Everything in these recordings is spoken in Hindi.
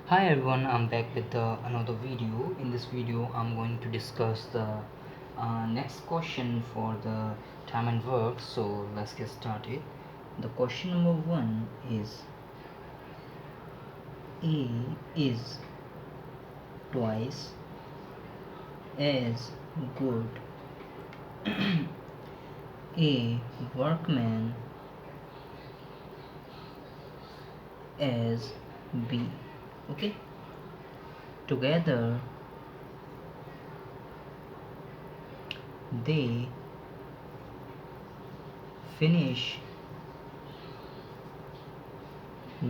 Hi everyone, I'm back with another video. In this video, I'm going to discuss the next question for the time and work. So let's get started. The question number one is A is twice as good a workman as B. Okay, together they finish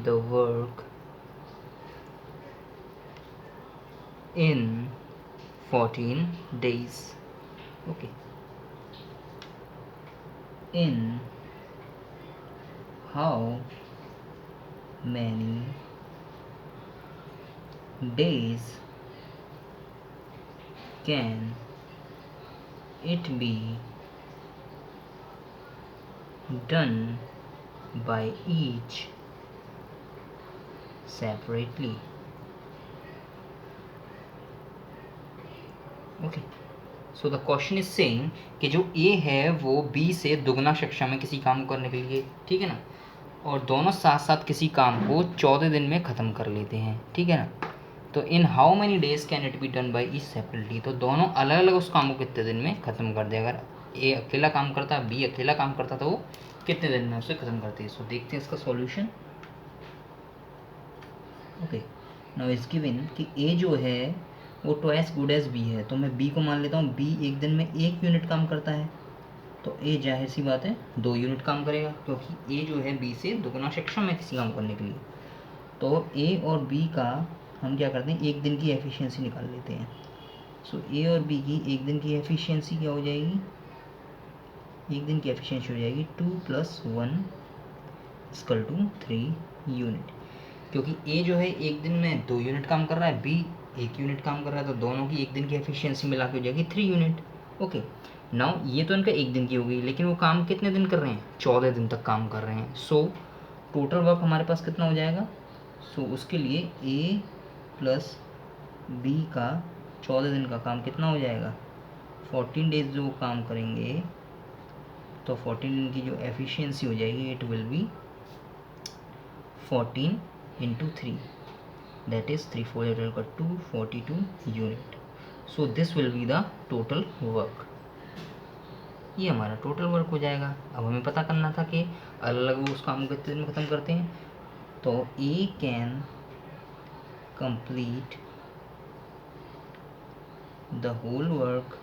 the work in 14 days. Okay, in how many days can it be done by each separately? Okay, so the question is saying कि जो ए है वो बी से दुगना कक्षा में किसी काम को करने के लिए, ठीक है ना, और दोनों साथ साथ किसी काम को 14 दिन में ख़त्म कर लेते हैं, ठीक है ना। तो in how many days can it be done by each separately, तो दोनों अलग अलग उस काम को कितने दिन में ख़त्म कर दे। अगर ए अकेला काम करता, बी अकेला काम करता, तो वो कितने दिन में उसे ख़त्म करते हैं। सो देखते हैं इसका solution. Okay, now is given कि ए जो है वो ट्वाइस गुड एज बी है, तो मैं बी को मान लेता हूँ बी एक दिन में 1 यूनिट काम करता है, तो ए जाहिर सी बात है 2 यूनिट काम करेगा, क्योंकि ए जो है बी से दुगना सक्षम है किसी काम करने के लिए। तो ए और बी का हम क्या करते हैं, एक दिन की एफिशिएंसी निकाल लेते हैं। सो ए और बी की एक दिन की एफिशिएंसी क्या हो जाएगी, एक दिन की एफिशिएंसी हो जाएगी 2 + 1 = 3 यूनिट, क्योंकि ए जो है एक दिन में 2 यूनिट काम कर रहा है, बी 1 यूनिट काम कर रहा है, तो दोनों की एक दिन की एफिशिएंसी मिला के हो जाएगी 3 यूनिट। ओके, नाउ ये तो इनका एक दिन की हो गई, लेकिन वो काम कितने दिन कर रहे हैं, 14 दिन तक काम कर रहे हैं। सो टोटल वर्क हमारे पास कितना हो जाएगा। सो उसके लिए ए प्लस बी का 14 दिन का काम कितना हो जाएगा, 14 डेज जो काम करेंगे, तो 14 दिन की जो एफिशिएंसी हो जाएगी it will B 14 × 3, that is 3 4 242 unit. So this will be the total work. ये हमारा टोटल वर्क हो जाएगा। अब हमें पता करना था कि अलग अलग उस काम को कितने दिन में ख़त्म करते हैं। तो A can complete the whole work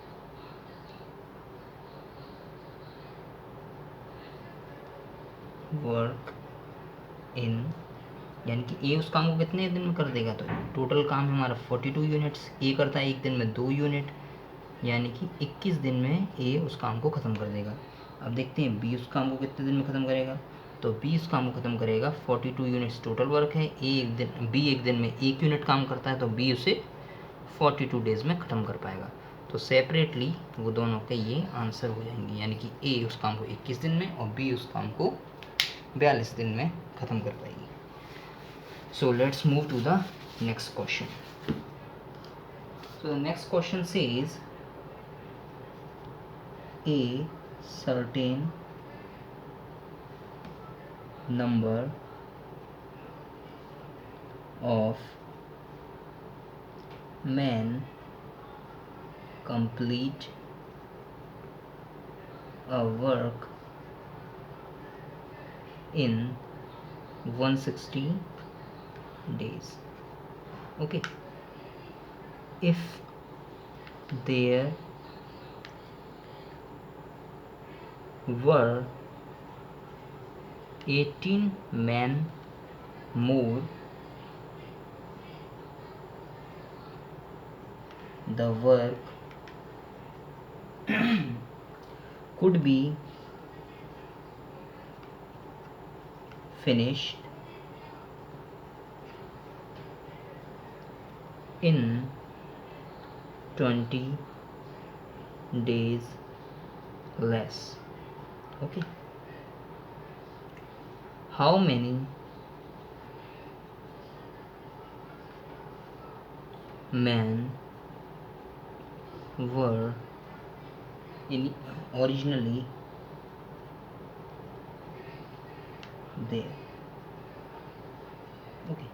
in, यानी कि ए उस काम को कितने दिन में कर देगा, तो टोटल काम है हमारा 42 यूनिट्स, ए करता है एक दिन में 2 यूनिट, यानी कि 21 दिन में ए उस काम को ख़त्म कर देगा। अब देखते हैं बी उस काम को कितने दिन में ख़त्म करेगा। तो बी उस काम को ख़त्म करेगा, 42 यूनिट्स टोटल वर्क है, ए एक दिन, बी एक दिन में 1 यूनिट काम करता है, तो बी उसे 42 डेज़ में ख़त्म कर पाएगा। तो सेपरेटली वो दोनों के ये आंसर हो जाएंगे, यानी कि ए उस काम को 21 दिन में और बी उस काम को 42 दिन में ख़त्म कर पाएगी। So let's move to the next question. So the next question says a certain number of men complete a work in 160 days. Okay, if there were 18 men more, the work could be finished in 20 days less. Okay, how many men were originally there। Okay,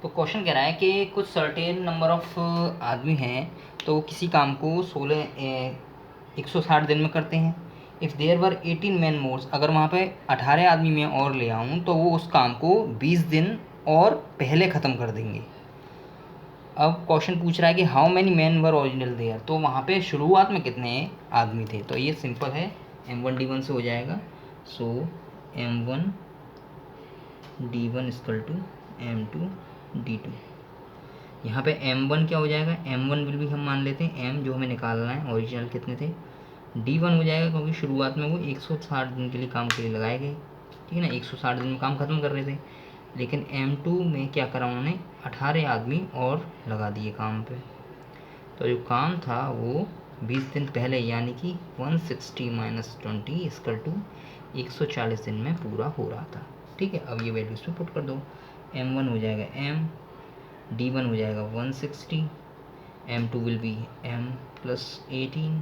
तो क्वेश्चन कह रहा है कि कुछ सर्टेन नंबर ऑफ आदमी हैं तो वो किसी काम को 160 दिन में करते हैं। If there were 18 men more, अगर वहाँ पे 18 आदमी मैं और ले आऊँ तो वो उस काम को 20 दिन और पहले ख़त्म कर देंगे। अब क्वेश्चन पूछ रहा है कि how many men were original there, तो वहाँ पे शुरुआत में कितने आदमी थे। तो ये सिंपल है, M1 D1 से हो जाएगा। So M1 D1 equal to M2 D2। यहाँ पे M1 क्या हो जाएगा, M1 विल भी हम मान लेते हैं, M जो हमें निकालना है ओरिजिनल कितने थे, D1 हो जाएगा क्योंकि शुरुआत में वो 160 दिन के लिए काम के लिए लगाए गए, ठीक है ना, 160 दिन में काम ख़त्म कर रहे थे। लेकिन M2 में क्या करा उन्होंने, 18 आदमी और लगा दिए काम पे, तो जो काम था वो 20 दिन पहले यानी कि 160 माइनस 20 इक्वल टू 140 दिन में पूरा हो रहा था। ठीक है, अब ये वैल्यूज पे पुट कर दो। M1 हो जाएगा M, D1 हो जाएगा 160, M2 will be M plus 18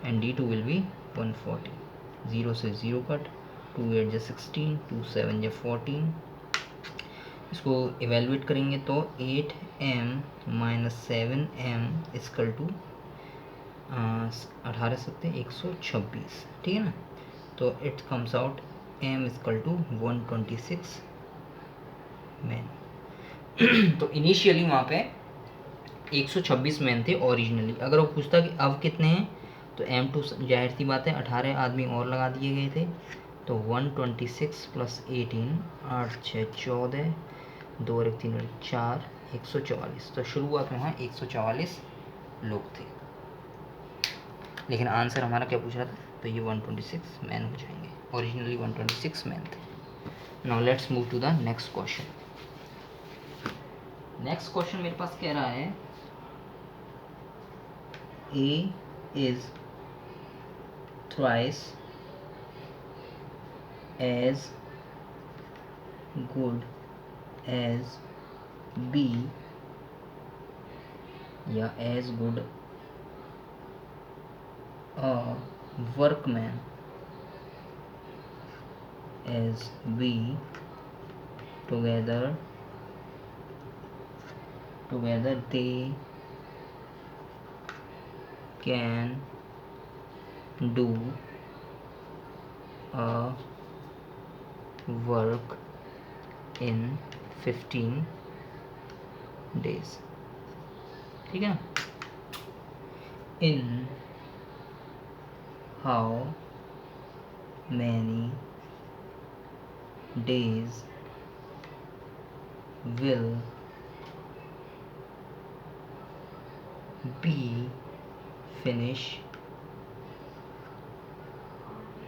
and D2 will be 140। 0 से 0 कट, 2 8 जा 16, 2 7 जा 14। इसको इवेलुएट करेंगे तो 8M minus 7M equal to 18 सकते 126, ठीक है ना। तो it comes out M equal to 126 men. तो इनिशियली वहाँ पे 126 मैन थे ओरिजिनली। अगर वो पूछता कि अब कितने हैं तो M2 जाहिर सी बात है 18 आदमी और लगा दिए गए थे, तो 126 प्लस 18, 8 6 14, 2 और 3 और 4, 144। तो शुरुआत में वहाँ 144 लोग थे, लेकिन आंसर हमारा क्या पूछ रहा था, तो ये 126 मैन हो जाएंगे, ओरिजिनली 126 मैन थे। Now let's move to the next question. Next question मेरे पास कह रहा है A is thrice as good as B या as good a workman as B together they can do a work in 15 days, ठीक है ना। In how many days will B finish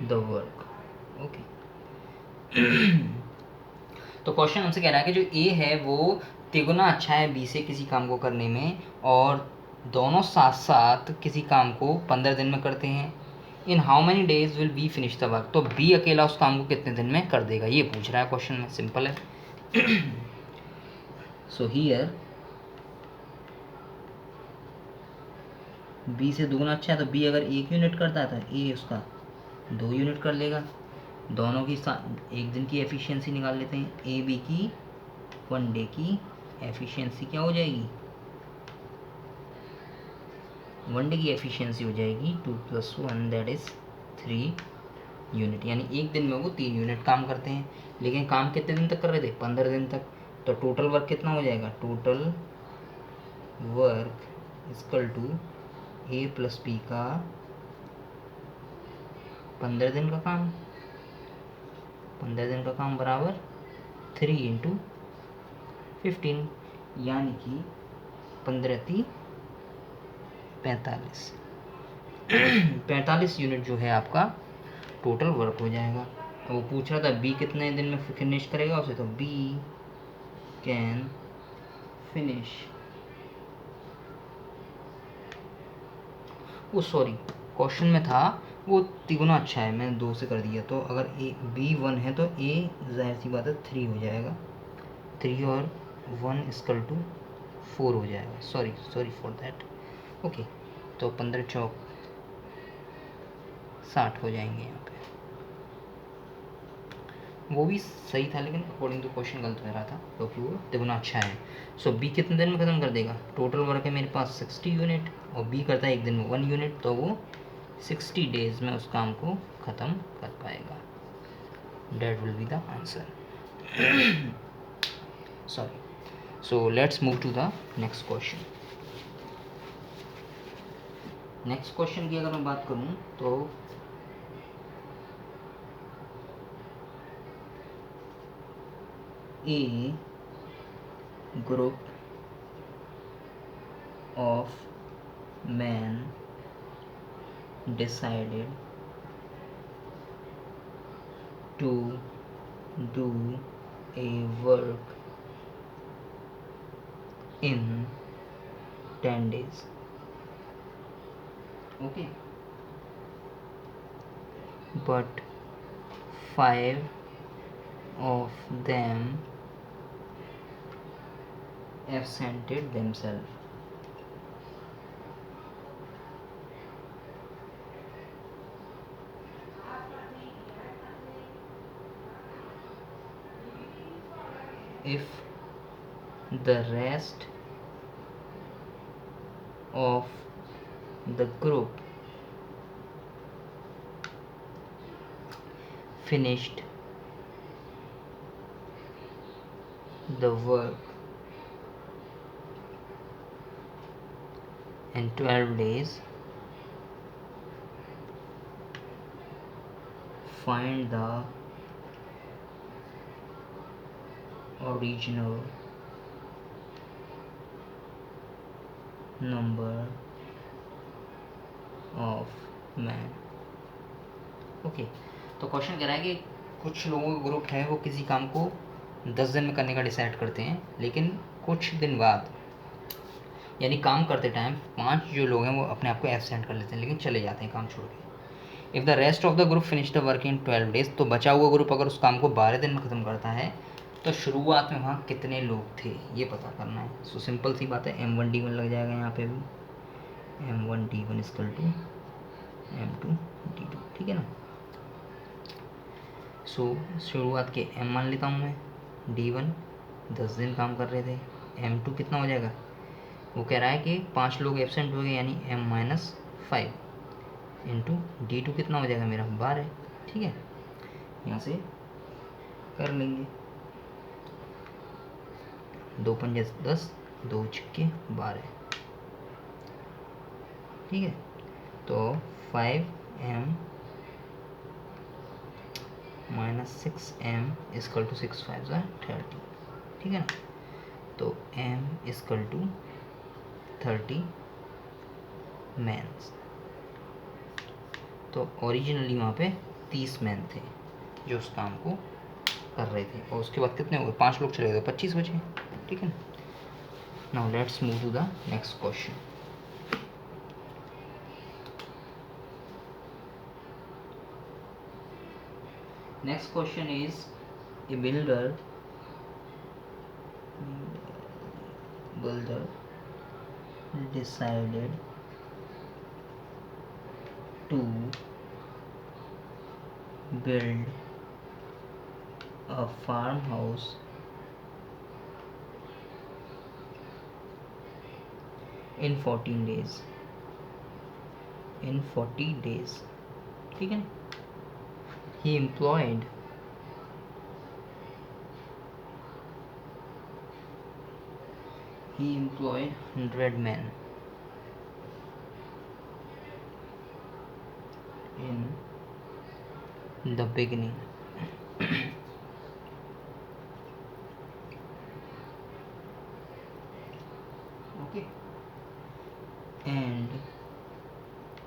the work? Okay तो क्वेश्चन हमसे कह रहा है कि जो A है वो तिगुना अच्छा है B से किसी काम को करने में, और दोनों साथ साथ किसी काम को 15 दिन में करते हैं। In how many days will be finish the work, तो B अकेला उस काम को कितने दिन में कर देगा, ये पूछ रहा है क्वेश्चन में। सिंपल है। सो हियर B से दुगुना अच्छा है, तो B अगर 1 यूनिट करता था A उसका 2 यूनिट कर लेगा। दोनों की एक दिन की एफिशिएंसी निकाल लेते हैं। ए बी की 1 डे की एफिशिएंसी क्या हो जाएगी, 1 डे की एफिशिएंसी हो जाएगी 2 + 1 दैट इज़ 3 यूनिट, यानी एक दिन में वो 3 यूनिट काम करते हैं। लेकिन काम कितने दिन तक कर रहे थे, 15 दिन तक। तो टोटल वर्क कितना हो जाएगा, total work equal to A + B का 15 दिन का काम, 15 दिन का काम बराबर 3 × 15, यानी कि 15 × 45 45 यूनिट जो है आपका टोटल वर्क हो जाएगा। वो पूछ रहा था B कितने दिन में फिनिश करेगा उसे, तो B कैन फिनिश, वो सॉरी क्वेश्चन में था वो तिगुना अच्छा है, मैंने 2 से कर दिया। तो अगर B 1 है तो A जाहिर सी बात है 3 हो जाएगा, 3 और 1 इक्वल टू 4 हो जाएगा, सॉरी फॉर दैट। ओके, तो 15 चौक 60 हो जाएंगे यहाँ पे। वो भी सही था लेकिन अकॉर्डिंग टू क्वेश्चन गलत हो रहा था क्योंकि वो तिगुना अच्छा है। सो बी कितने दिन में ख़त्म कर देगा? टोटल वर्क है मेरे पास 60 यूनिट और बी करता है एक दिन में 1 यूनिट, तो वो 60 डेज में उस काम को ख़त्म कर पाएगा। That will be the answer. Sorry. So let's move to the next question. Next question की अगर मैं बात करूँ तो a group of men decided to do a work in 10 days. Okay, but 5 of them absented themselves. If the rest of the group finished the work in 12 days, find the original number of men. Okay, तो क्वेश्चन कह रहा है कि कुछ लोगों का ग्रुप है वो किसी काम को 10 दिन में करने का डिसाइड करते हैं, लेकिन कुछ दिन बाद यानी काम करते टाइम 5 जो लोग हैं वो अपने आप को एब्सेंट कर लेते हैं, लेकिन चले जाते हैं काम छोड़ के। If the rest of the group finish the work in 12 days, तो बचा हुआ ग्रुप अगर उस काम को 12 दिन में ख़त्म करता है तो शुरुआत में वहाँ कितने लोग थे ये पता करना है। सो सिंपल सी बात है, M1D1 लग जाएगा यहाँ पे भी, M1D1 इक्वल टू M2D2, ठीक है ना। सो शुरुआत के M मान लेता हूँ मैं, D1 10 दिन काम कर रहे थे, M2 कितना हो जाएगा, वो कह रहा है कि 5 लोग एब्सेंट हो गए यानी M-5 इंटू D2 कितना हो जाएगा मेरा 12, ठीक है, यहाँ से कर लेंगे, 2 पंजे 10, 2 छक्के 12, ठीक है। तो 5M minus 6M equal to 6 5 30, ठीक है ना। तो M इक्वल टू 30 मैन्स। तो ओरिजिनली वहाँ पे 30 मैन थे जो उस काम को कर रहे थे, और उसके बाद कितने हो गए, 5 लोग चले गए, 25 बचे, ठीक है ना। Now let's move to the next question. Next question is a builder decided to build a farmhouse in 14 days, in 40 days, ठीक है। he employed 100 men in the beginning. Okay, and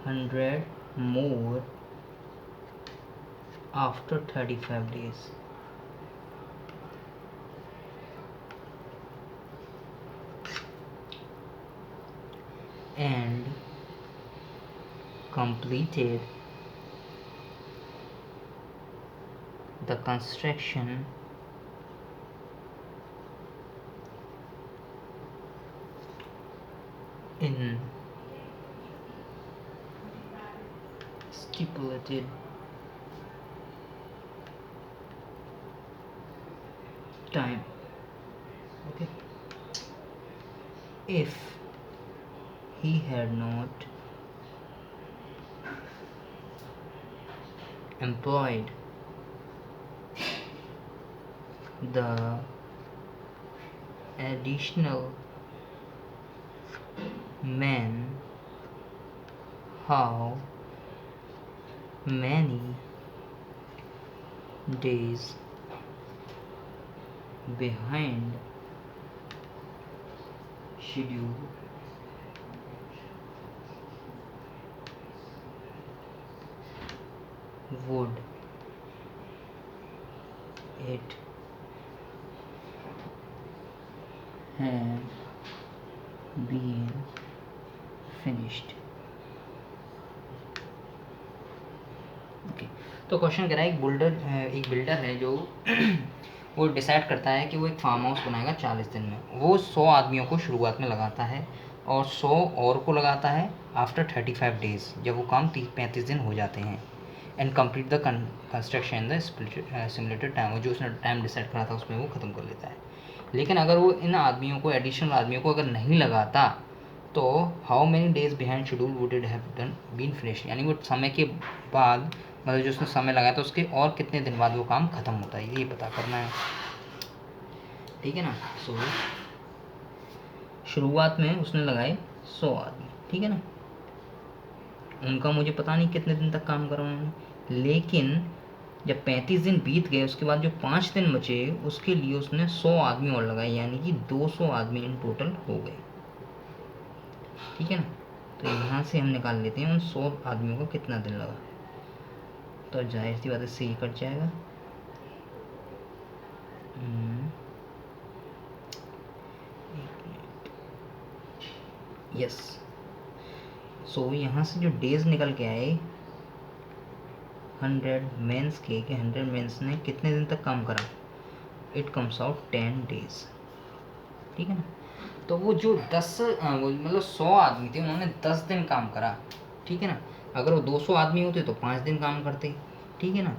100 more after 35 days. And completed the construction in stipulated time. Okay, if he had not employed the additional man, how many days behind schedule would it have been finished? Okay, तो क्वेश्चन कह रहा है एक बिल्डर है जो वो डिसाइड करता है कि वो एक फार्म हाउस बनाएगा 40 दिन में। वो 100 आदमियों को शुरुआत में लगाता है और 100 और को लगाता है आफ्टर 35 डेज, जब वो काम 35 दिन हो जाते हैं। And complete the construction in the simulated time, जो उसने टाइम डिसाइड करा था उसमें वो ख़त्म कर लेता है। लेकिन अगर वो इन आदमियों को, एडिशनल आदमियों को अगर नहीं लगाता तो how many days behind schedule would it have done been finish, यानी वो समय के बाद, मतलब जो उसने समय लगाया था उसके और कितने दिन बाद वो काम ख़त्म होता है, ये पता करना है। ठीक है ना। सो शुरुआत में उसने लगाए 100 आदमी, ठीक है ना, उनका मुझे पता नहीं कितने दिन तक काम करा उन्होंने, लेकिन जब 35 दिन बीत गए उसके बाद जो 5 दिन बचे उसके लिए उसने 100 आदमी और लगाए, यानी कि 200 आदमी इन टोटल हो गए। ठीक है ना। तो यहाँ से हम निकाल लेते हैं उन 100 आदमियों को कितना दिन लगा, तो जाहिर सी बात है इससे ये कट जाएगा। यस, सो यहाँ से जो डेज निकल के आए 100 मेंस के, 100 मेंस ने कितने दिन तक काम करा, इट कम्स आउट 10 डेज। ठीक है ना। तो वो जो 10 मतलब 100 आदमी थे उन्होंने 10 दिन काम करा। ठीक है ना। अगर वो 200 आदमी होते तो 5 दिन काम करते। ठीक है ना,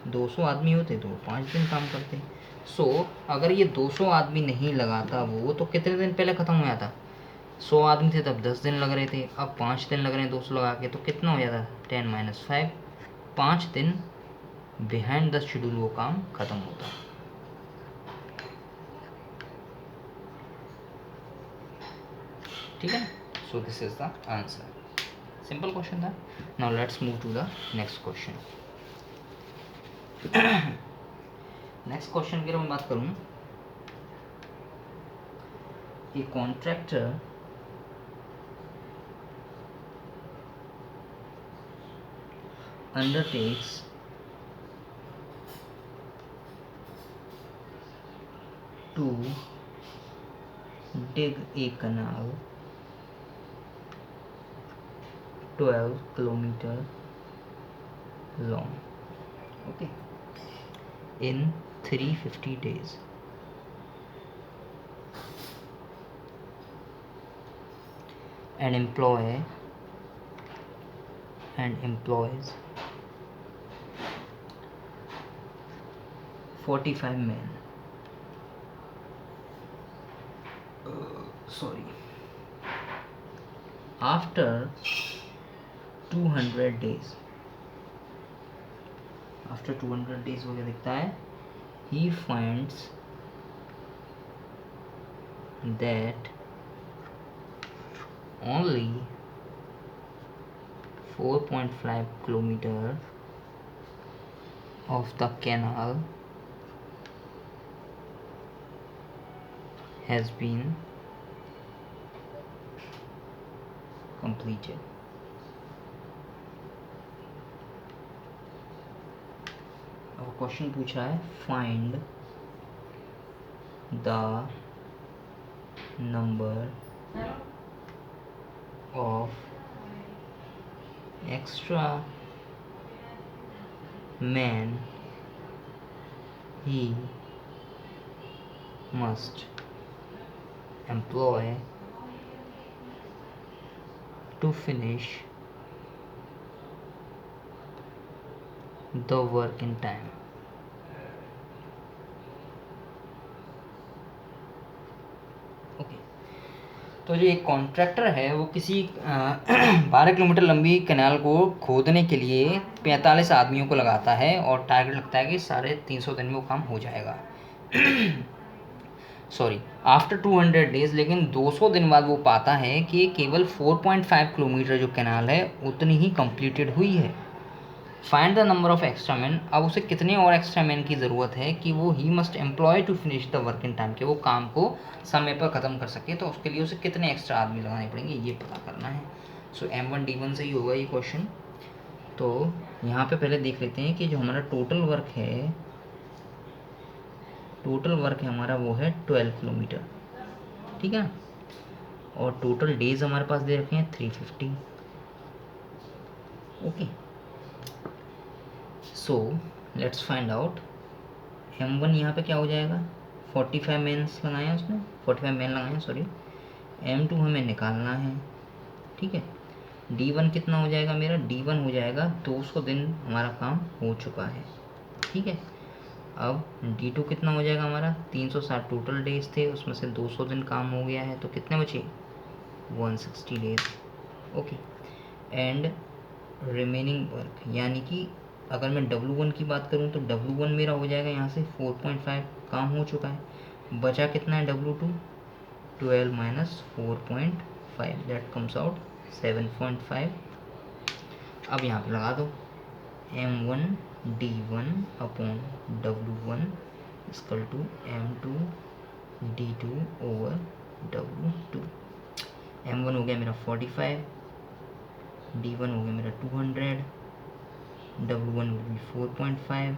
200 आदमी होते तो 5 दिन काम करते। सो अगर ये 200 आदमी नहीं लगाता वो, तो कितने दिन पहले ख़त्म हो जाता। 100 आदमी थे तब 10 दिन लग रहे थे, अब 5 दिन लग रहे हैं 200 लगा के, तो कितना हो जाता 10 - 5, 5 दिन बिहाइंड द शेड्यूल वो काम ख़त्म होता। ठीक है। So this is the answer. Simple question था। Now let's move to the next question. Next question की अगर मैं बात करूं, A contractor undertakes to dig a canal 12 kilometer long, okay, in 350 days, and employs 45 men. Sorry. After 200 days, after 200 days हो गया दिखता है, he finds that only 4.5 kilometer of the canal has been completed. अब क्वेश्चन पूछ रहा है find the number of extra man he must employ to finish the work in time. Okay, तो जो एक कॉन्ट्रैक्टर है वो किसी 12 किलोमीटर लंबी कैनाल को खोदने के लिए 45 आदमियों को लगाता है और टारगेट लगता है कि 350 दिन में वो काम हो जाएगा। सॉरी, आफ्टर 200 डेज, लेकिन 200 दिन बाद वो पाता है कि केवल 4.5 किलोमीटर जो कैनाल है उतनी ही कंप्लीटेड हुई है। Find the number of extra man. अब उसे कितने और एक्स्ट्रा मैन की ज़रूरत है कि वो ही must employ to finish the work in time, कि वो काम को समय पर ख़त्म कर सके, तो उसके लिए उसे कितने एक्स्ट्रा आदमी लगाने पड़ेंगे ये पता करना है। सो M1D1 से ही होगा ये क्वेश्चन। तो यहाँ पे पहले देख लेते हैं कि जो हमारा टोटल वर्क है हमारा वो है 12 किलोमीटर, ठीक है ना, और टोटल डेज हमारे पास दे रखे हैं 350। Okay, so let's find out. M1 यहाँ पे क्या हो जाएगा, 45 मैन्स लगाए हैं उसने, 45 मैन लगाए हैं सॉरी। M2 हमें निकालना है, ठीक है। D1 कितना हो जाएगा मेरा, D1 हो जाएगा 200 दिन हमारा काम हो चुका है, ठीक है। अब D2 कितना हो जाएगा हमारा, 360 टोटल डेज थे, उसमें से 200 दिन काम हो गया है, तो कितने बचे, 160 days. Okay, and remaining work, यानी कि अगर मैं W1 की बात करूं तो W1 मेरा हो जाएगा यहाँ से 4.5 काम हो चुका है। बचा कितना है W2, 12 minus 4.5, that comes out 7.5। अब यहाँ पे लगा दो M1D1 upon W1 equal to M2D2 over W2। M1 हो गया मेरा 45, D1 हो गया मेरा 200, W1 will be 4.5,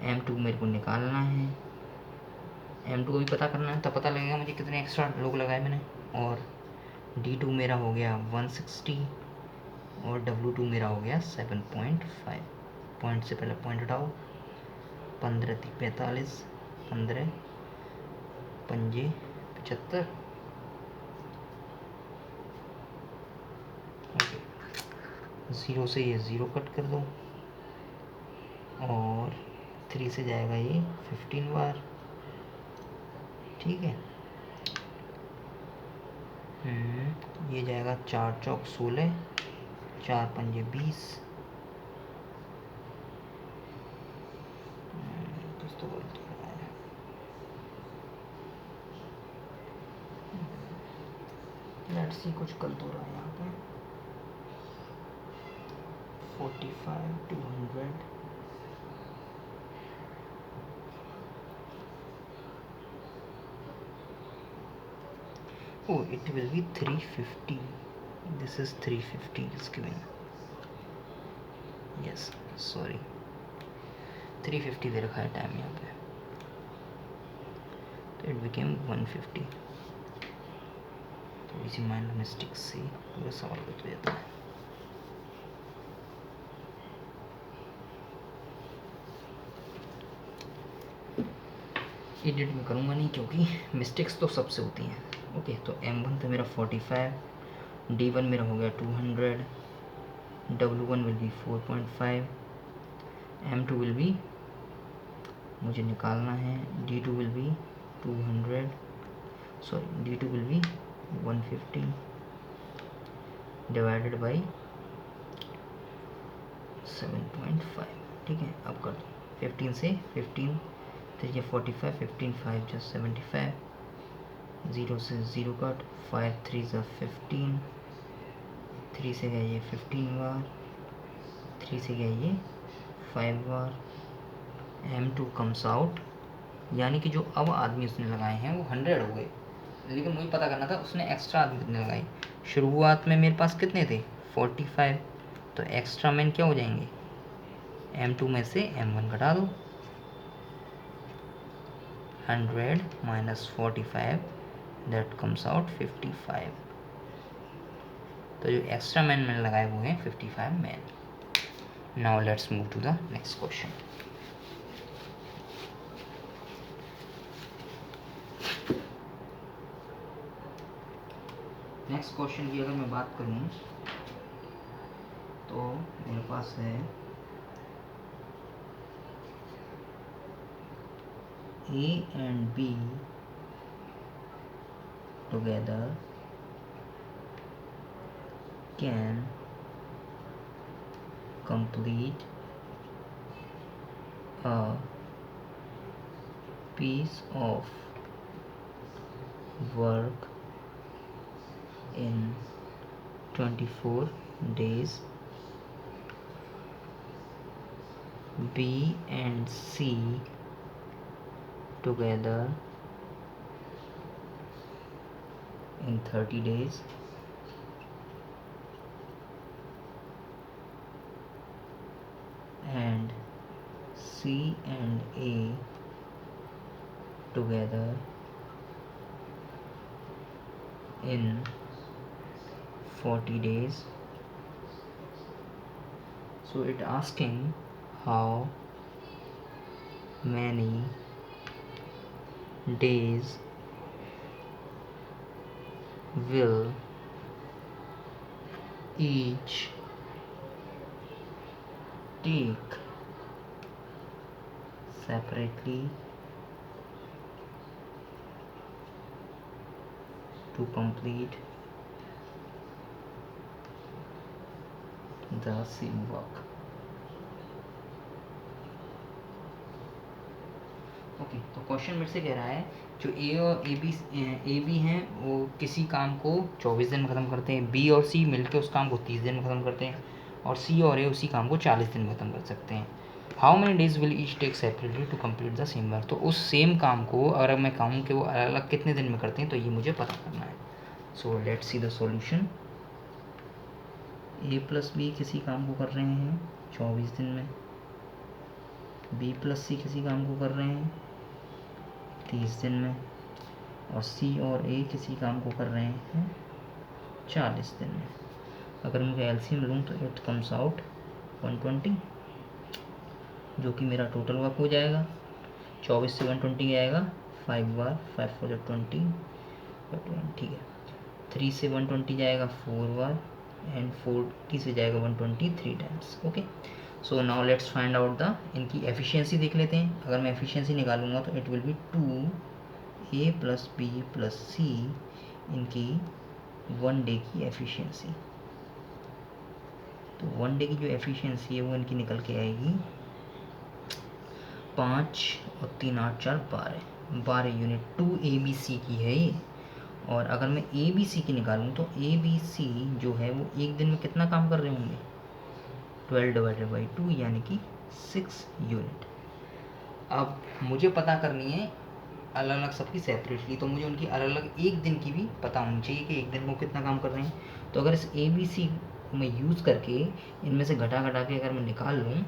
M2 मेरे को निकालना है, M2 को भी पता करना है, तब पता लगेगा मुझे कितने एक्स्ट्रा लोग लगाए मैंने। और D2 मेरा हो गया 160 और W2 मेरा हो गया 7.5। पॉइंट से पहले पॉइंट उठाओ, 15 × 45, 15 पंजे 75। ओके, 0 से ये 0 कट कर दो और 3 से जाएगा ये 15 बार, ठीक है। ये जाएगा 4 चौक 16, 4 पंजे 20, कुछ तो बोल तो रहा है, लेट्स सी कुछ गलत हो रहा है यहाँ पे। 45, 200, oh it will be 350, this is 350 is given, yes sorry 350 दे रखा है टाइम यहाँ पे, तो इट बिकेम 150। तो इसी माइनर मिस्टेक से पूरा सवाल गलत हो जाता है। एडिट में करूँगा नहीं क्योंकि मिस्टेक्स तो सबसे होती हैं। ओके, तो M1 था मेरा 45, D1 मेरा हो गया 200, W1 will be 4.5, M2 will be, मुझे निकालना है, D2 will be 200, sorry D2 will be 150 divided by 7.5, ठीक है। अब कर दो 15 से 15 3 45, 15 5 जो 75, 0 से 0 कट, 5 3 जो 15, 3 से गया ये 15 बार, 3 से गया ये 5 बार। M2 कम्स आउट, यानी कि जो अब आदमी उसने लगाए हैं वो 100 हो गए, लेकिन मुझे पता करना था उसने एक्स्ट्रा आदमी कितने लगाए। शुरुआत में मेरे पास कितने थे, 45, तो एक्स्ट्रा मैन क्या हो जाएंगे, M2 में से M1 घटा दो, 100 minus 45, that comes out 55। तो जो एक्स्ट्रा मैन मैंने लगाए हुए हैं 55 men. Now let's move to the next question. Next question की अगर मैं बात करूँ तो मेरे पास है A and B together can complete a piece of work in 24 days. B and C together in 30 days. And C and A together in 40 days. So it asking how many days will each take separately to complete the same work. Okay तो क्वेश्चन मेरे से कह रहा है जो ए और ए बी हैं वो किसी काम को 24 दिन में ख़त्म करते हैं, बी और सी मिलकर उस काम को 30 दिन में ख़त्म करते हैं और सी और ए उसी काम को 40 दिन में ख़त्म कर सकते हैं. How many days will each take separately to complete the same work. तो उस सेम काम को अगर मैं कहूँ कि वो अलग अलग कितने दिन में करते हैं तो ये मुझे पता करना है. So let's see the solution. A plus b किसी काम को कर रहे हैं 24 दिन में, बी प्लस सी किसी काम को कर रहे हैं 30 दिन में और सी और ए किसी काम को कर रहे हैं 40 दिन में. अगर मुझे एलसीएम लूँ तो इट कम्स आउट 120 जो कि मेरा टोटल वर्क हो जाएगा. 24 से 120 आएगा 5 बार, 5 4 20, ठीक है. 3 से 120 जाएगा 4 बार एंड 40 से जाएगा 120 3 times. Okay so now let's find out the इनकी एफिशिएंसी देख लेते हैं. अगर मैं एफिशिएंसी निकालूंगा तो it will be 2A plus B plus C इनकी 1 डे की एफिशिएंसी. तो 1 डे की जो एफिशिएंसी है वो इनकी निकल के आएगी 5 और 3 8 4 12 यूनिट 2ABC की है ये. और अगर मैं ABC की निकालूँ तो ABC जो है वो एक दिन में कितना काम कर रहे होंगे 12 डिवाइडेड बाई 2 यानी कि 6 यूनिट. अब मुझे पता करनी है अलग अलग सबकी सेपरेटली, तो मुझे उनकी अलग अलग एक दिन की भी पता होनी चाहिए कि एक दिन में वो कितना काम कर रहे हैं. तो अगर इस ABC को मैं यूज़ करके इनमें से घटा घटा के अगर मैं निकाल लूँ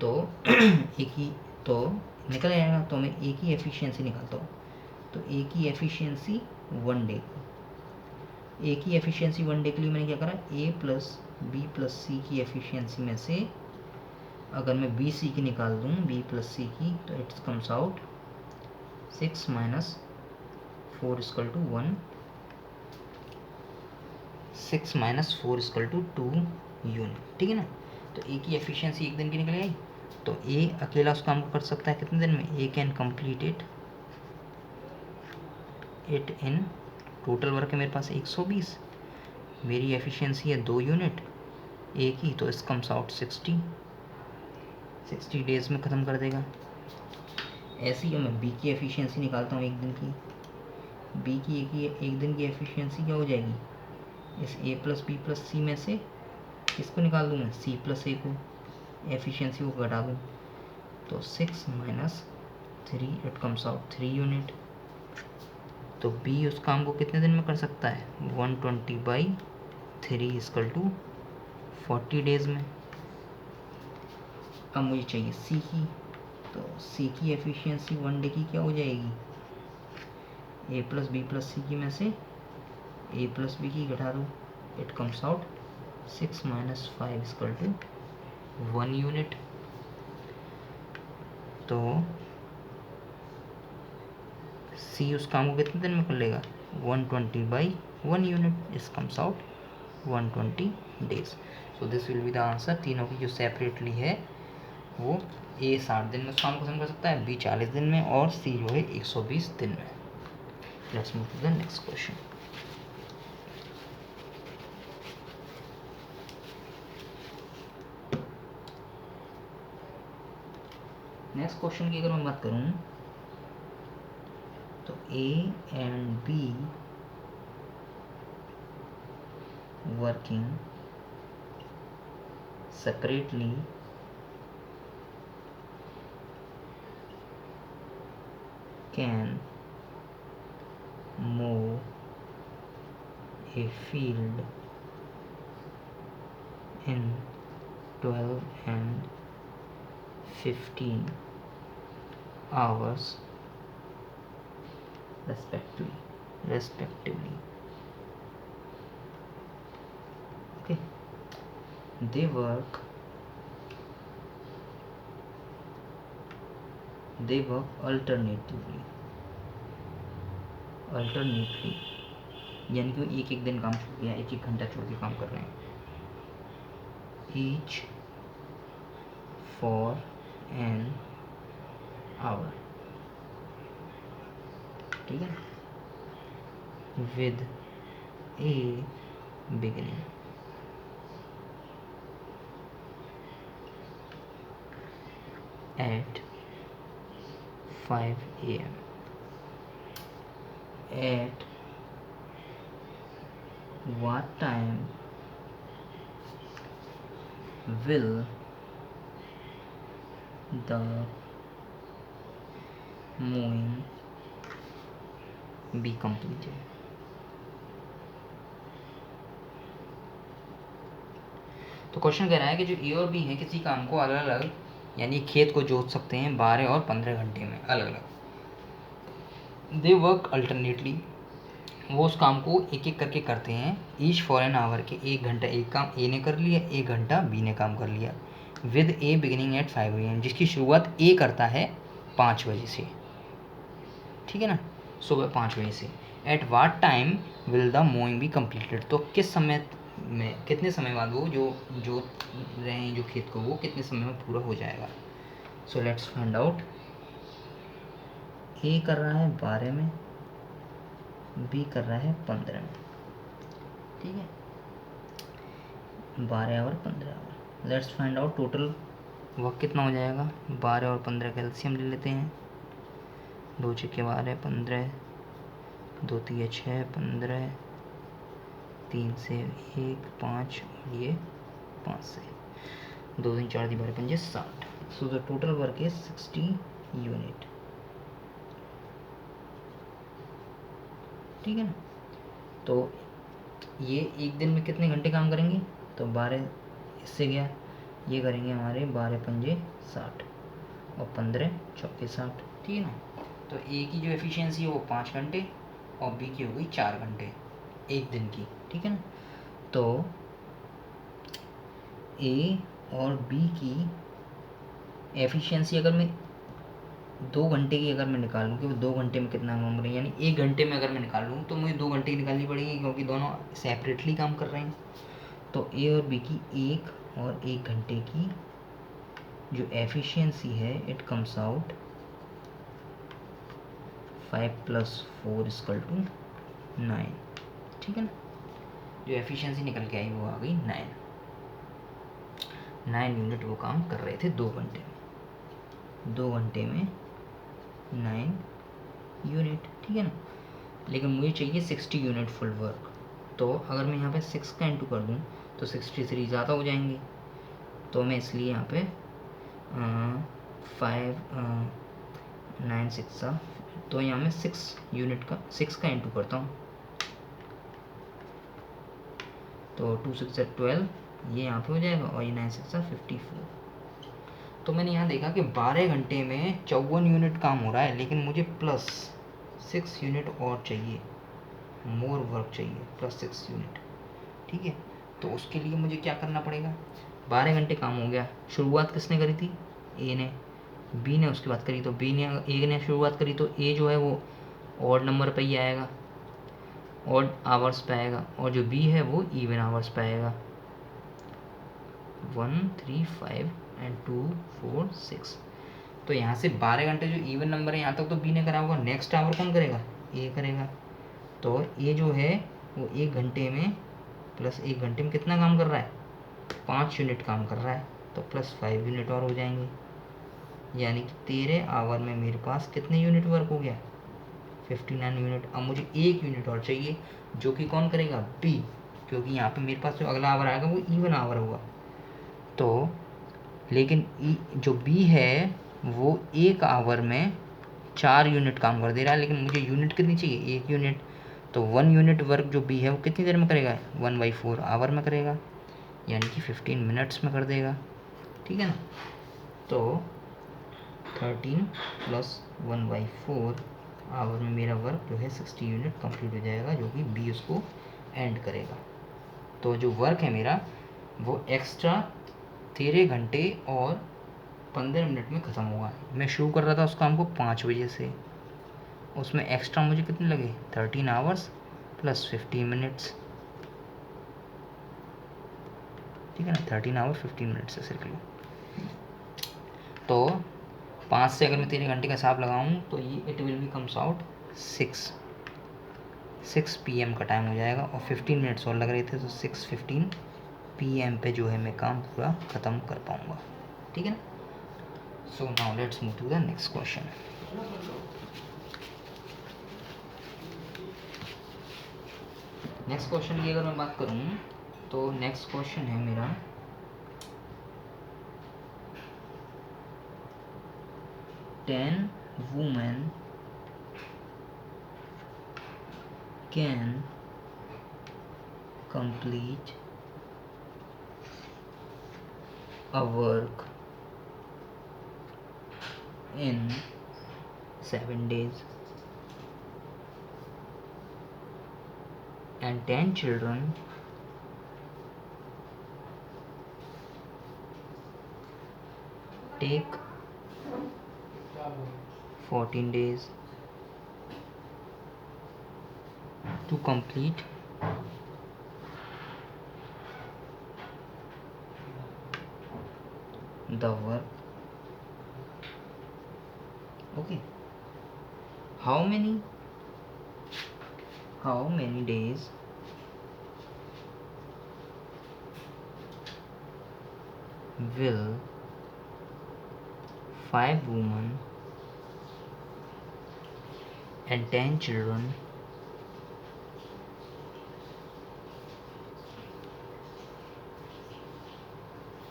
तो एक ही तो निकल आएगा. तो मैं एक ही एफिशिएंसी निकालता हूँ. तो एक ही एफिशिएंसी 1 डे की, एक ही एफिशिएंसी 1 डे के लिए मैंने क्या करा A plus B plus c की एफिशिएंसी में से अगर मैं बी सी की निकाल दूँ बी प्लस सी की तो it's comes out 6 minus 4 equal to 1, 6 minus 4 equal to 2 unit. ठीक है ना. तो ए की एफिशिएंसी एक दिन की निकल आई. तो ए अकेला उस काम को कर सकता है कितने दिन में. A can complete it in total work है मेरे पास 120, मेरी एफिशिएंसी है 2 यूनिट ए की, तो इस कम्स आउट 60 डेज़ में ख़त्म कर देगा. ऐसे ही मैं बी की एफिशिएंसी निकालता हूँ एक दिन की. बी की एक दिन की एफिशिएंसी क्या हो जाएगी इस ए प्लस बी प्लस सी में से किसको निकाल दूँ मैं सी प्लस ए को, एफिशिएंसी को घटा दूँ तो 6 minus 3 it comes out 3 unit. तो बी उस काम को कितने दिन में कर सकता है 120/3 इक्वल टू 40 डेज़ में. अब मुझे चाहिए सी की. तो सी की एफिशिएंसी 1 डे की क्या हो जाएगी a plus B plus c की में से ए प्लस बी की घटा दो it comes out 6 minus 5 equal to 1 unit. तो सी उस काम को कितने दिन में कर लेगा 120 by 1 unit, this comes out 120 days. So this will be the answer. तीनों की जो सेपरेटली है वो ए 60 दिन में उस काम को खत्म कर सकता है, बी 40 दिन में और सी जो है 120 दिन में. Let's move to the next question. Next question की अगर मैं बात करूं तो a and b working separately can move a field in 12 and 15 hours respectively. Okay, they work alternately यानी कि एक एक दिन काम छोड़ के, एक एक घंटा छोड़ के काम कर रहे हैं. each for an hour, ठीक है, with a beginning at 5 a.m. At what time will the mowing be completed? तो क्वेश्चन कह रहा है कि जो ए और बी है किसी काम को अलग अलग यानी खेत को जोत सकते हैं 12 और 15 घंटे में अलग अलग. दे वर्क अल्टरनेटली, वो उस काम को एक एक करके करते हैं. ईच फॉर एन आवर, के एक घंटा एक काम ए ने कर लिया, एक घंटा बी ने काम कर लिया. With A beginning eight 5 AM, जिसकी शुरुआत ए करता है 5 बजे से, ठीक है ना, सुबह 5 बजे से. At what time will the mowing be completed, तो किस समय में, कितने समय बाद वो जो रहे हैं जो खेत को, वो कितने समय में पूरा हो जाएगा. So let's find out. A कर रहा है 12 में, बी कर रहा है 15 में, ठीक है, 12 और 15 hour. Let's find out total वक्त कितना हो जाएगा. 12 और 15 का एलसीएम ले लेते हैं. 2 छक्के 12, 15, 2 तिया 6, 15, 3 से 1, 5 और ये 5 से 2 3 4 12 5 60. So the total work is 60 unit, ठीक है ना. तो ये एक दिन में कितने घंटे काम करेंगे, तो 12 इससे गया, ये करेंगे हमारे 12 पंजे 60 और 15 चौके 60, ठीक है ना. तो ए की जो एफिशिएंसी है वो 5 घंटे और बी की हो गई 4 घंटे एक दिन की, ठीक है ना. तो ए और बी की एफिशिएंसी अगर मैं 2 घंटे की अगर मैं निकालूँ कि वो 2 घंटे में कितना काम करें, यानी 1 घंटे में अगर मैं निकालूँ तो मुझे 2 घंटे की निकालनी पड़ेगी क्योंकि दोनों सेपरेटली काम कर रहे हैं. तो ए और बी की 1 और 1 घंटे की जो एफिशिएंसी है इट कम्स आउट 5 + 4 = 9, ठीक है ना. जो एफिशिएंसी निकल के आई वो आ गई 9 यूनिट वो काम कर रहे थे 2 घंटे में. 2 घंटे में 9 यूनिट, ठीक है ना. लेकिन मुझे चाहिए 60 यूनिट फुल वर्क. तो अगर मैं यहाँ पे 6 का इंटू कर दूँ तो 63 ज़्यादा हो जाएंगे. तो मैं इसलिए यहाँ पे 5 9 6 तो यहाँ मैं 6 यूनिट का 6 का इंटू करता हूँ. तो 2 6 12 ये यहाँ पे हो जाएगा और ये 9 6 54. तो मैंने यहाँ देखा कि 12 घंटे में 54 यूनिट काम हो रहा है, लेकिन मुझे प्लस 6 यूनिट और चाहिए, मोर वर्क चाहिए प्लस 6 यूनिट, ठीक है. तो उसके लिए मुझे क्या करना पड़ेगा. 12 घंटे काम हो गया, शुरुआत किसने करी थी, ए ने, बी ने उसकी बात करी, तो बी ने ए ने शुरुआत करी तो ए जो है वो ऑड नंबर पे ही आएगा. ऑड आवर्स पे आएगा, और जो बी है वो इवन आवर्स पे आएगा। 1 3 5 एंड 2 4 6। तो यहाँ से 12 घंटे जो इवन नंबर है यहाँ तक तो बी ने करा होगा, नेक्स्ट आवर कौन करेगा, ए करेगा। तो ए जो है वो 1 घंटे में प्लस 1 घंटे में कितना काम कर रहा है, 5 यूनिट काम कर रहा है, तो प्लस 5 यूनिट और हो जाएंगे, यानी कि 13 आवर में मेरे पास कितने यूनिट वर्क हो गया, 59 यूनिट। अब मुझे 1 यूनिट और चाहिए जो कि कौन करेगा, बी, क्योंकि यहाँ पे मेरे पास जो अगला आवर आएगा वो इवन आवर होगा। तो लेकिन जो बी है वो 1 आवर में 4 यूनिट काम कर दे रहा है, लेकिन मुझे यूनिट कितनी चाहिए, 1 यूनिट। तो 1 यूनिट वर्क जो बी है वो कितनी देर में करेगा, 1/4 आवर में करेगा, यानी कि 15 मिनट्स में कर देगा, ठीक है ना। तो 13 प्लस 1/4 आवर में मेरा वर्क जो है 60 यूनिट कंप्लीट हो जाएगा, जो कि बी उसको एंड करेगा। तो जो वर्क है मेरा वो एक्स्ट्रा 13 घंटे और 15 मिनट में ख़त्म होगा। मैं शुरू कर रहा था उस काम को 5 बजे से, उसमें एक्स्ट्रा मुझे कितने लगे, 13 आवर्स प्लस 15 मिनट्स, ठीक है ना, 13 आवर 15 मिनट्स से सिर्फ। तो 5 से अगर मैं 13 घंटे का हिसाब लगाऊँ तो ये it will B comes out 6 PM का टाइम हो जाएगा, और 15 मिनट्स और लग रहे थे, तो 6:15 PM पे जो है मैं काम पूरा ख़त्म कर पाऊँगा, ठीक है ना। So now let's move to the next question. Next question की अगर मैं बात करूँ तो नेक्स्ट क्वेश्चन है मेरा 10 women can complete a work in 7 days and 10 children take 14 days to complete the work. Okay, how many days will 5 women and 10 children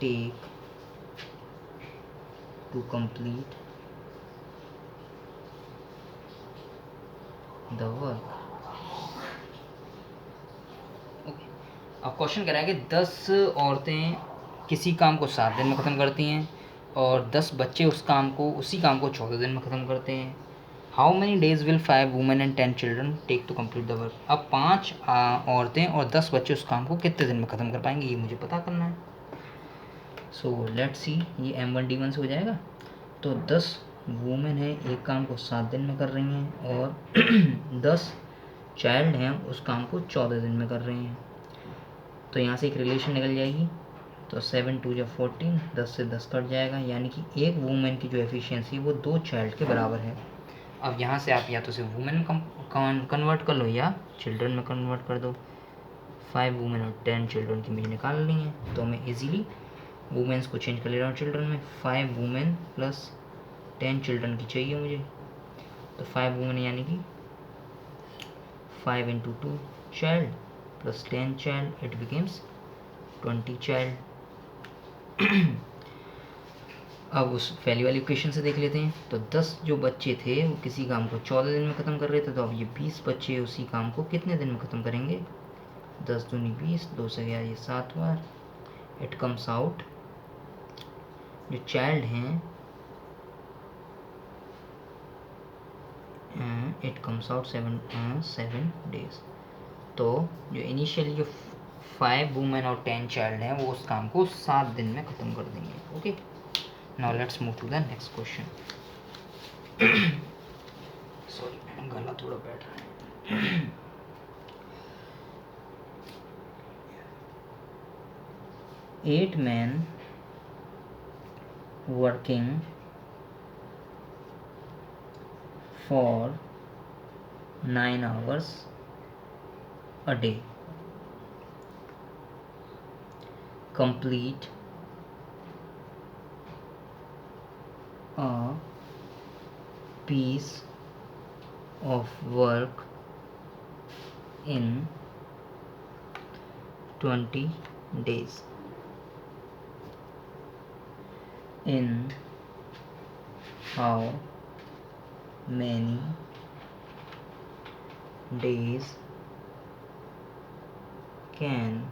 take to complete the work? Okay, अब क्वेश्चन कह रहा है कि 10 औरतें किसी काम को 7 दिन में ख़त्म करती हैं और 10 बच्चे उसी काम को 14 दिन में ख़त्म करते हैं। How many days will 5 women and 10 children take to complete the work? अब 5 औरतें और 10 बच्चे उस काम को कितने दिन में ख़त्म कर पाएंगे, ये मुझे पता करना है। सो लेट्स सी, ये M1D1 से हो जाएगा। तो 10 वुमेन है, एक काम को 7 दिन में कर रही हैं, और 10 चाइल्ड हैं, उस काम को 14 दिन में कर रहे हैं। तो यहाँ से एक रिलेशन निकल जाएगी, तो 7 2 जब 14, 10 से 10 कट जाएगा, यानी कि एक वुमेन की जो एफिशिएंसी है वो 2 चाइल्ड के बराबर है। अब यहाँ से आप या तो सिर्फ वुमेन कन्वर्ट कर लो या चिल्ड्रन में कन्वर्ट कर दो। 5 वुमेन और 10 चिल्ड्रन की मुझे निकाल ली है, तो मैं इजीली वुमेन्स को चेंज कर ले रहा हूँ चिल्ड्रन में। 5 वुमेन प्लस 10 चिल्ड्रन की चाहिए मुझे, तो 5 वुमेन यानी कि 5 × 2 child plus 10 child, it becomes 20 child. अब उस वैल्यू वाली इक्वेशन से देख लेते हैं। तो 10 जो बच्चे थे वो किसी काम को 14 दिन में ख़त्म कर रहे थे, तो अब ये 20 बच्चे उसी काम को कितने दिन में ख़त्म करेंगे, 10 दूनी 20, 2 से गया ये 7 बार, इट कम्स आउट जो चाइल्ड हैं इट कम्स आउट 7 डेज। तो जो इनिशियली जो 5 वुमेन और 10 चाइल्ड हैं वो उस काम को 7 दिन में ख़त्म कर देंगे। Okay, now let's move to the next question. Sorry, गला थोड़ा बैठ रहा है। 8 men working for 9 hours a day complete a piece of work in 20 days. In how many days can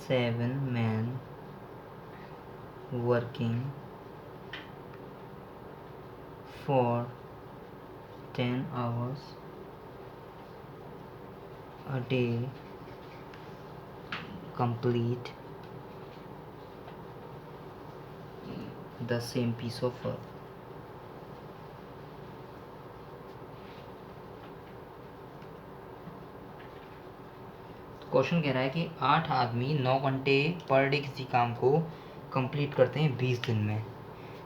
7 men working for 10 hours a day complete the same piece of work? Question कह रहा है कि 8 आदमी 9 घंटे पर डे किसी काम को कंप्लीट करते हैं 20 दिन में.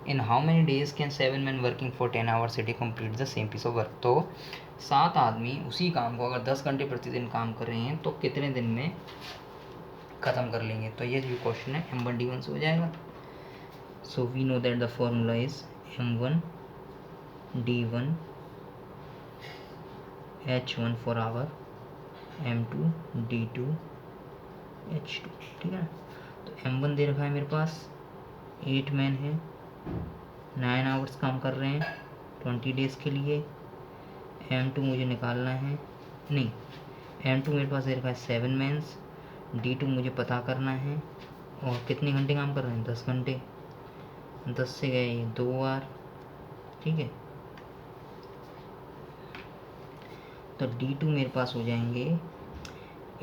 In how many days can 7 men working for 10 hours a day complete the same piece of work. तो 7 आदमी उसी काम को अगर 10 घंटे प्रतिदिन काम कर रहे हैं तो कितने दिन में ख़त्म कर लेंगे. तो ये जो क्वेश्चन है M1D1 से हो जाएगा. So we know that the formula is M1D1 H1 for hour M2D2 H2. ठीक है ना. तो M1 दे रखा है मेरे पास 8 मैन है 9 आवर्स काम कर रहे हैं 20 डेज़ के लिए. M2 मुझे निकालना है, नहीं M2 मेरे पास दे रखा है 7 मैन्स. D2 मुझे पता करना है और कितने घंटे काम कर रहे हैं 10 घंटे. 10 से गए ये 2 बार. ठीक है. तो D2 मेरे पास हो जाएंगे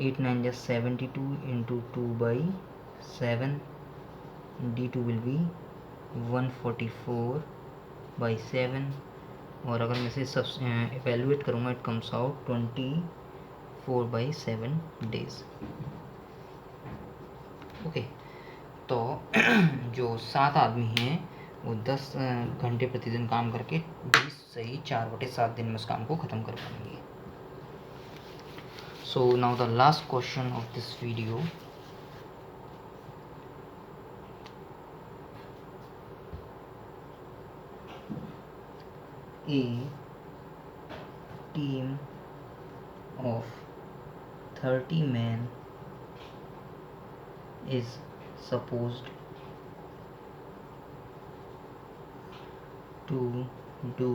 8 9 just 72 into 2/7. D2 will be 144 by 7 और अगर मैं इसे एवेलुएट करूँगा it comes out 24/7 days. Okay. तो जो 7 आदमी हैं वो 10 घंटे प्रतिदिन काम करके 20 सही 4/7 दिन में उस काम को ख़त्म कर पाएंगे. So now the last question of this video. A team of 30 men is supposed to do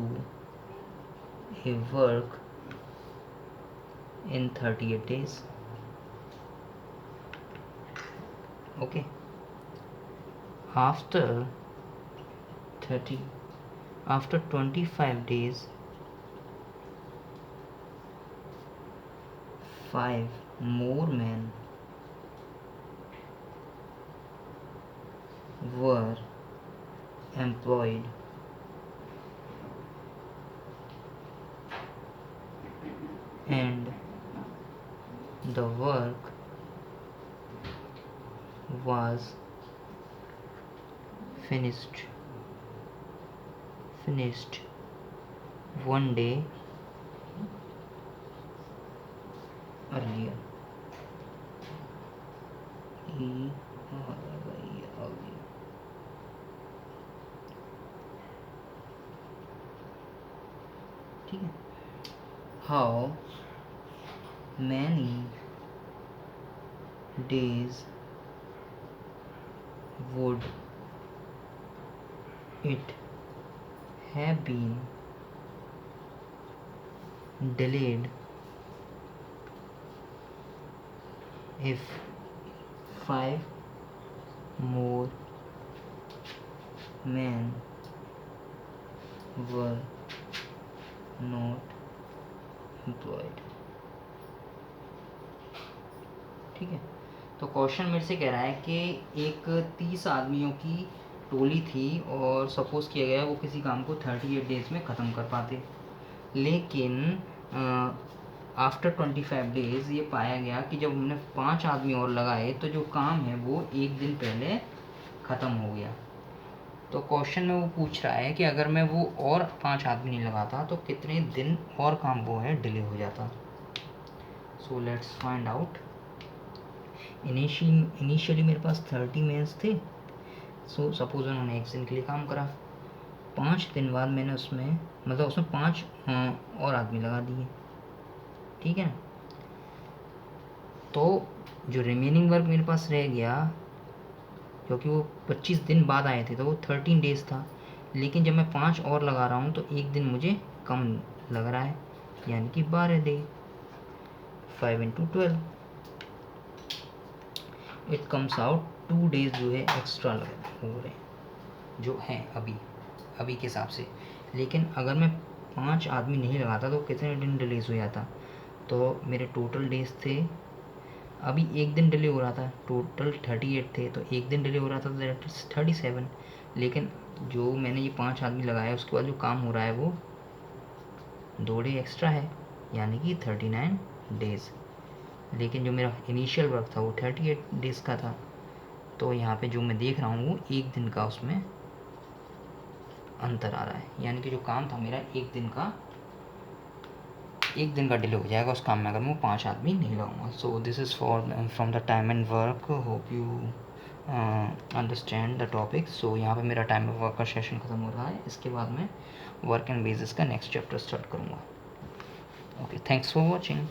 a work in 38 days. Okay. After 25 days 5 more men were employed and the work was finished 1 day earlier. ठीक है. How many days would it have been delayed if 5 more men were not employed. ठीक है. तो क्वेश्चन मेरे से कह रहा है कि एक 30 आदमियों की टोली थी और सपोज़ किया गया वो किसी काम को 38 डेज़ में ख़त्म कर पाते, लेकिन आफ्टर 25 डेज ये पाया गया कि जब हमने 5 आदमी और लगाए तो जो काम है वो एक दिन पहले ख़त्म हो गया। तो क्वेश्चन में वो पूछ रहा है कि अगर मैं वो और 5 आदमी नहीं लगाता तो कितने दिन और काम वो है डिले हो जाता। सो लेट्स फाइंड आउट। इनिशियली मेरे पास 30 मेंस थे। सो सपोज उन्होंने एक दिन के लिए काम करा, 5 दिन बाद मैंने उसमें मतलब उसमें 5 और आदमी लगा दिए, ठीक है ना। तो जो रिमेनिंग वर्क मेरे पास रह गया, क्योंकि वो 25 दिन बाद आए थे तो वो 13 डेज था, लेकिन जब मैं 5 और लगा रहा हूँ तो एक दिन मुझे कम लग रहा है, यानी कि 12 day. 5 × 12 it comes out 2 days जो है एक्स्ट्रा लग हो रहे हैं जो हैं अभी के हिसाब से। लेकिन अगर मैं 5 आदमी नहीं लगाता तो कितने दिन डिलेज हो जाता। तो मेरे टोटल डेज थे, अभी एक दिन डिले हो रहा था, टोटल 38 थे, तो एक दिन डिले हो रहा था तो दैट इज 37। लेकिन जो मैंने ये 5 आदमी लगाया उसके बाद जो काम हो रहा है वो 2 डे एक्स्ट्रा है, यानी कि 39 डेज। लेकिन जो मेरा इनिशियल वर्क था वो 38 डेज़ का था। तो यहाँ पे जो मैं देख रहा हूँ वो एक दिन का उसमें अंतर आ रहा है, यानी कि जो काम था मेरा एक दिन का डिले हो जाएगा उस काम में अगर मैं 5 आदमी नहीं लगाऊंगा। So this is for from the time and work, hope you understand the topic. So यहाँ पे मेरा टाइम एंड वर्क का सेशन ख़त्म हो रहा है, इसके बाद मैं वर्क एंड बेसिस का नेक्स्ट चैप्टर स्टार्ट करूँगा। Okay, thanks for watching.